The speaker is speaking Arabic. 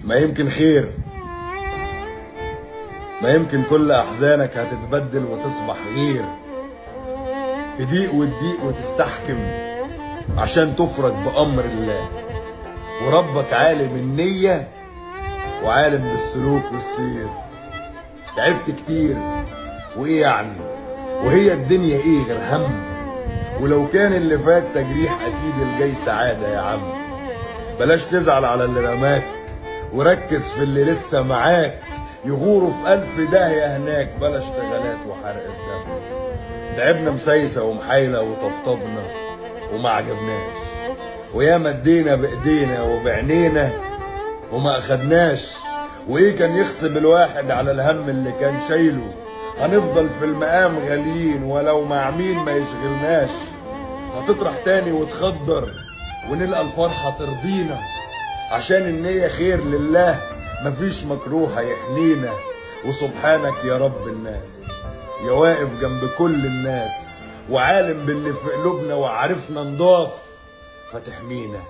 ما يمكن خير، ما يمكن كل احزانك هتتبدل وتصبح غير. تضيق وتضيق وتستحكم عشان تفرج بأمر الله، وربك عالم النية وعالم بالسلوك والسير. تعبت كتير وايه يعني، وهي الدنيا ايه غير هم، ولو كان اللي فات تجريح اكيد الجاي سعادة يا عم. بلاش تزعل على اللي رماك وركز في اللي لسه معاك، يغوروا في 1000 داهية هناك بلا اشتغالات وحرق الدم. تعبنا مسيسة ومحايلة وطبطبنا وما عجبناش، ويا مدينا بايدينا وبعينينا وما اخدناش. وايه كان يخصب الواحد على الهم اللي كان شايله؟ هنفضل في المقام غاليين ولو مع مين ما يشغلناش. هتطرح تاني وتخدر ونلقى الفرحة ترضينا، عشان النية خير لله مفيش مكروه هيحنينا. وسبحانك يا رب الناس، يا واقف جنب كل الناس وعالم باللي في قلوبنا وعارفنا نضاف فتحمينا.